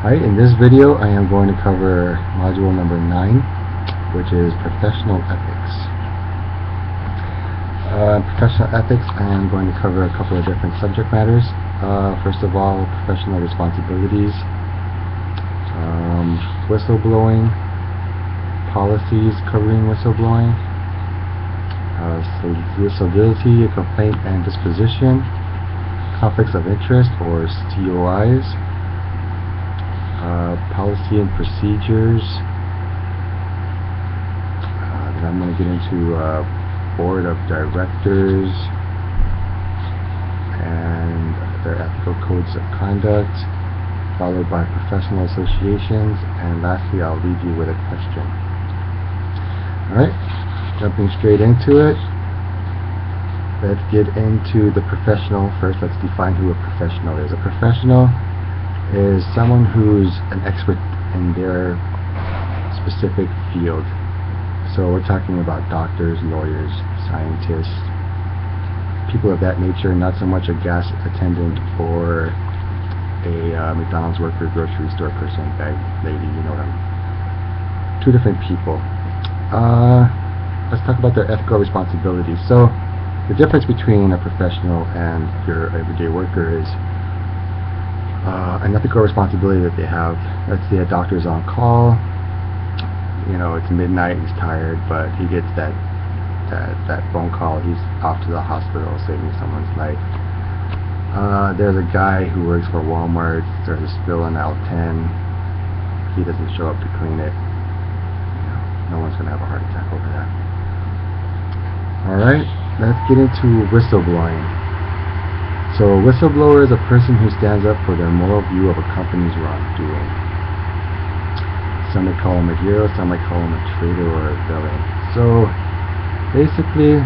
Alright, in this video I am going to cover module number 9, which is professional ethics. Professional ethics, I am going to cover a couple of different subject matters. First of all, professional responsibilities, whistleblowing, policies covering whistleblowing, solicitation, complaint and disposition, conflicts of interest or COIs, policy and procedures. Then I'm going to get into board of directors and their ethical codes of conduct, followed by professional associations, and lastly I'll leave you with a question. Alright, jumping straight into it. Let's get into the professional first. Let's define who a professional is. A professional is someone who's an expert in their specific field. So we're talking about doctors, lawyers, scientists, people of that nature, not so much a gas attendant or a McDonald's worker, grocery store person, bag lady, you know what I mean. Two different people. Let's talk about their ethical responsibilities. So the difference between a professional and your everyday worker is an ethical responsibility that they have. Let's say a doctor's on call, you know, it's midnight, he's tired, but he gets that phone call, he's off to the hospital saving someone's life. There's a guy who works for Walmart, there's a spill in aisle 10, he doesn't show up to clean it. You know, no one's going to have a heart attack over that. Alright, let's get into whistleblowing. So a whistleblower is a person who stands up for their moral view of a company's wrongdoing. Some may call him a hero, some might call him a traitor or a villain. So basically,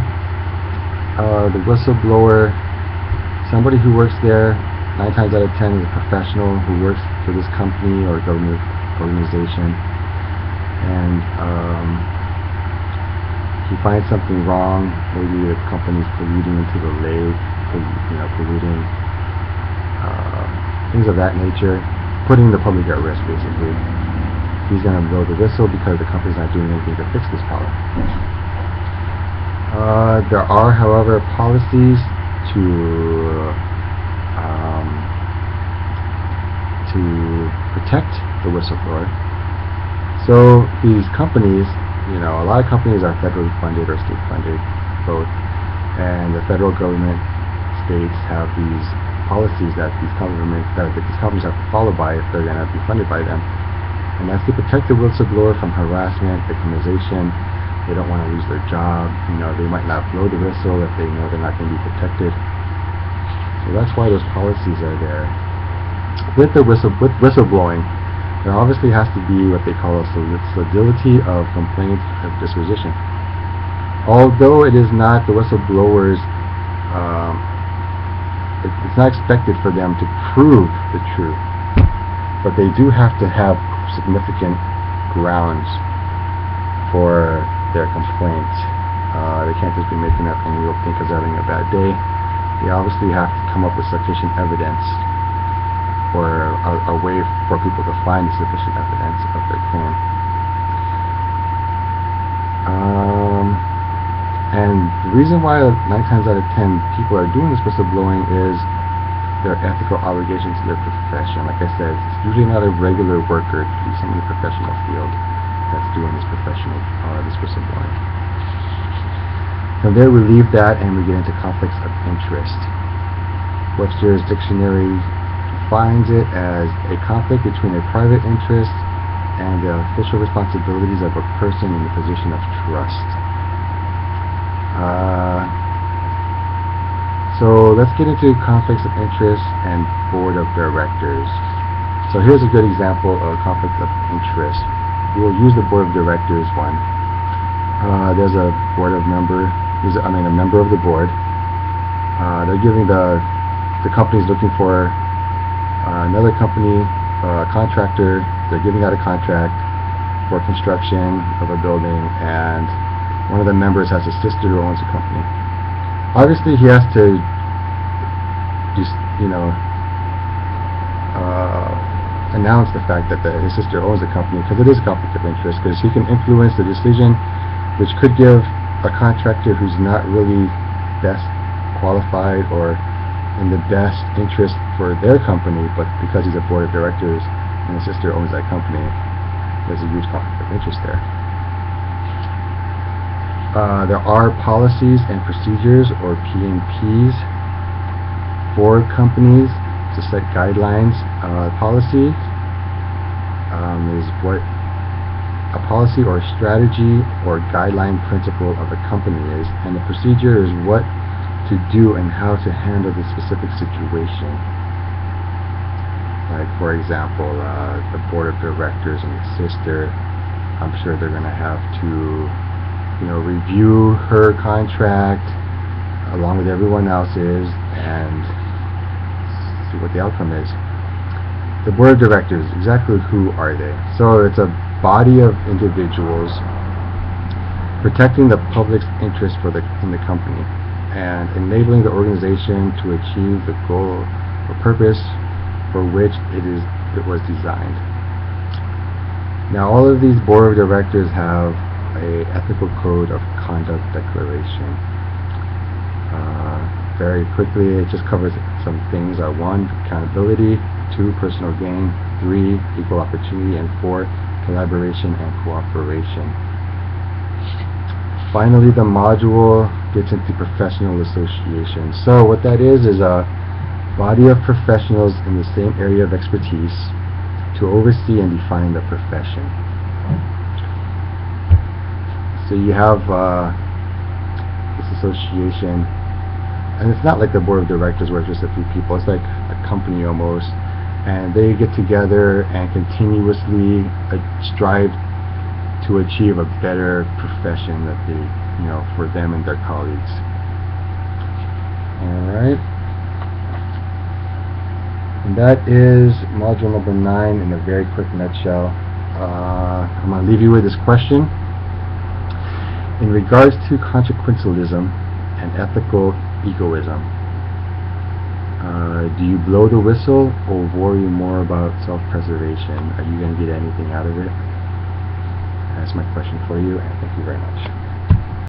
the whistleblower, somebody who works there, 9 times out of 10 is a professional who works for this company or government organization, and he finds something wrong. Maybe the company's polluting into the lake, polluting, things of that nature, putting the public at risk basically. He's going to blow the whistle because the company's not doing anything to fix this problem. There are, however, policies to protect the whistleblower. So these companies, you know, a lot of companies are federally funded or state funded, both, and the federal government, states have these policies that these companies have to follow by if they're going to be funded by them. And that's to protect the whistleblower from harassment, victimization. They don't want to lose their job. You know, they might not blow the whistle if they know they're not going to be protected. So that's why those policies are there. With whistleblowing, there obviously has to be what they call a solidity of complaint of disposition. Although it is not the whistleblower's, it's not expected for them to prove the truth, but they do have to have significant grounds for their complaint. They can't just be making up any little thing because they're having a bad day. They obviously have to come up with sufficient evidence, or a way for people to find sufficient evidence of their claim. And the reason why 9 times out of 10 people are doing this whistleblowing is their ethical obligation to their profession. Like I said, it's usually not a regular worker, it's someone in the professional field that's doing this this whistleblowing. From there we leave that and we get into conflicts of interest. Webster's Dictionary defines it as a conflict between a private interest and the official responsibilities of a person in the position of trust. So let's get into conflicts of interest and board of directors. So here's a good example of conflict of interest. We'll use the board of directors one. There's a board of member. A member of the board. They're giving the company's looking for another company, contractor. They're giving out a contract for construction of a building, and one of the members has a sister who owns a company. Obviously, he has to just, announce the fact that his sister owns the company, because it is a conflict of interest, because he can influence the decision, which could give a contractor who's not really best qualified or in the best interest for their company, but because he's a board of directors and his sister owns that company, there's a huge conflict of interest there. There are policies and procedures, or P&Ps, for companies to set guidelines. Policy is what a policy or strategy or guideline principle of a company is, and the procedure is what to do and how to handle the specific situation. Like, for example, the board of directors and the sister, I'm sure they're going to have to, review her contract along with everyone else's and see what the outcome is. The board of directors, exactly who are they? So it's a body of individuals protecting the public's interest in the company and enabling the organization to achieve the goal or purpose for which it was designed. Now, all of these board of directors have a ethical code of conduct declaration. Very quickly, it just covers some things. 1, accountability; 2, personal gain; 3, equal opportunity; and 4, collaboration and cooperation. Finally, the module gets into professional association. So what that is a body of professionals in the same area of expertise to oversee and define the profession. So you have this association, and it's not like the board of directors where it's just a few people. It's like a company almost, and they get together and continuously strive to achieve a better profession that they, for them and their colleagues. Alright. And that is module number 9 in a very quick nutshell. I'm going to leave you with this question. In regards to consequentialism and ethical egoism, do you blow the whistle or worry more about self-preservation? Are you going to get anything out of it? That's my question for you, and thank you very much.